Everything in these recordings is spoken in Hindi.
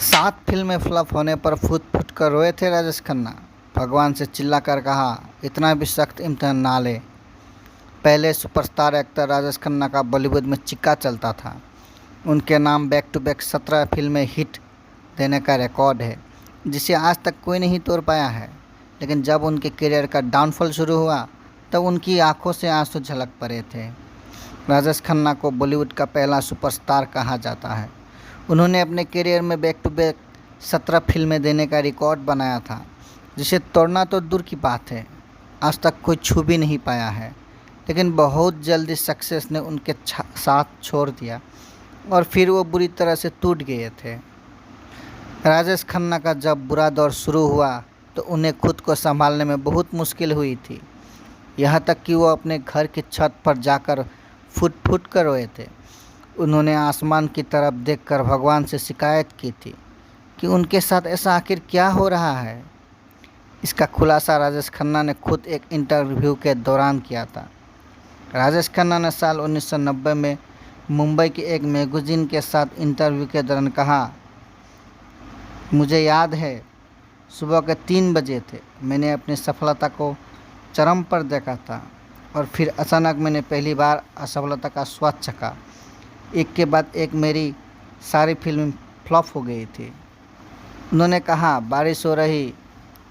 7 फिल्में फ्लॉप होने पर फूट फूट कर रोए थे राजेश खन्ना। भगवान से चिल्लाकर कहा, इतना भी सख्त इम्तिहान ना ले। पहले सुपरस्टार एक्टर राजेश खन्ना का बॉलीवुड में चिक्का चलता था। उनके नाम बैक टू बैक 17 फिल्में हिट देने का रिकॉर्ड है, जिसे आज तक कोई नहीं तोड़ पाया है। लेकिन जब उनके करियर का डाउनफॉल शुरू हुआ तब उनकी आंखों से आंसू झलक पड़े थे। राजेश खन्ना को बॉलीवुड का पहला सुपरस्टार कहा जाता है। उन्होंने अपने करियर में बैक टू बैक 17 फिल्में देने का रिकॉर्ड बनाया था, जिसे तोड़ना तो दूर की बात है, आज तक कोई छू भी नहीं पाया है। लेकिन बहुत जल्दी सक्सेस ने उनके साथ छोड़ दिया और फिर वो बुरी तरह से टूट गए थे। राजेश खन्ना का जब बुरा दौर शुरू हुआ तो उन्हें खुद को संभालने में बहुत मुश्किल हुई थी। यहाँ तक कि वो अपने घर की छत पर जाकर फुट फुट कर रोए थे। उन्होंने आसमान की तरफ देखकर भगवान से शिकायत की थी कि उनके साथ ऐसा आखिर क्या हो रहा है। इसका खुलासा राजेश खन्ना ने खुद एक इंटरव्यू के दौरान किया था। राजेश खन्ना ने साल 1990 में मुंबई के एक मैगजीन के साथ इंटरव्यू के दौरान कहा, मुझे याद है सुबह के 3 बजे थे। मैंने अपनी सफलता को चरम पर देखा था और फिर अचानक मैंने पहली बार असफलता का स्वाद चखा। एक के बाद एक मेरी सारी फिल्म फ्लॉप हो गई थी। उन्होंने कहा, बारिश हो रही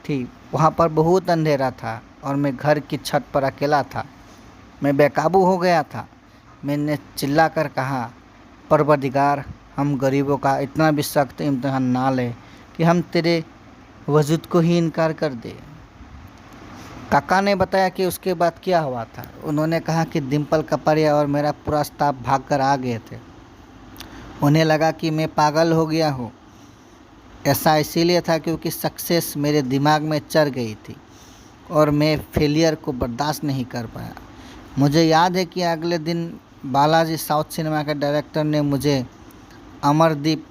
थी, वहाँ पर बहुत अंधेरा था और मैं घर की छत पर अकेला था। मैं बेकाबू हो गया था। मैंने चिल्लाकर कहा, परवरदिगार, हम गरीबों का इतना भी सख्त इम्तिहान ना ले कि हम तेरे वजूद को ही इनकार कर दे। काका ने बताया कि उसके बाद क्या हुआ था। उन्होंने कहा कि डिम्पल कपाड़िया और मेरा पूरा स्टाफ भागकर आ गए थे। उन्हें लगा कि मैं पागल हो गया हूँ। ऐसा इसीलिए था क्योंकि सक्सेस मेरे दिमाग में चढ़ गई थी और मैं फेलियर को बर्दाश्त नहीं कर पाया। मुझे याद है कि अगले दिन बालाजी साउथ सिनेमा के डायरेक्टर ने मुझे अमरदीप,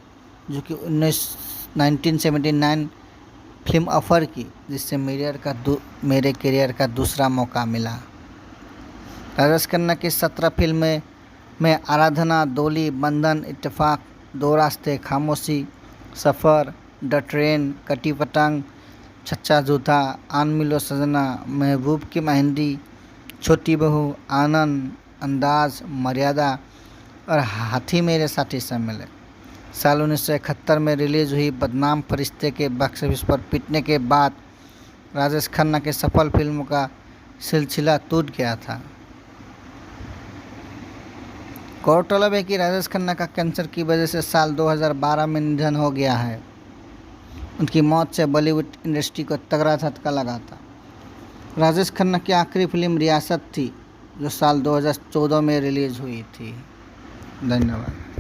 जो कि 1979 फिल्म ऑफ़र की, जिससे मेरे करियर का दूसरा मौका मिला। राजेश खन्ना की 17 फिल्में में आराधना, डोली, बंधन, इत्तेफाक, दो रास्ते, खामोशी, सफ़र, द ट्रेन, कटी पतंग, छच्चा झूठा, आन मिलो सजना, महबूब की मेहंदी, छोटी बहू, आनंद, अंदाज, मर्यादा और हाथी मेरे साथी शामिल है। साल 1971 में रिलीज़ हुई बदनाम फरिश्ते के बॉक्स ऑफिस पर पिटने के बाद राजेश खन्ना के सफल फिल्मों का सिलसिला टूट गया था। गौरतलब है कि राजेश खन्ना का कैंसर की वजह से साल 2012 में निधन हो गया है। उनकी मौत से बॉलीवुड इंडस्ट्री को तगड़ा झटका लगा था। राजेश खन्ना की आखिरी फिल्म रियासत थी, जो साल 2014 में रिलीज़ हुई थी। धन्यवाद।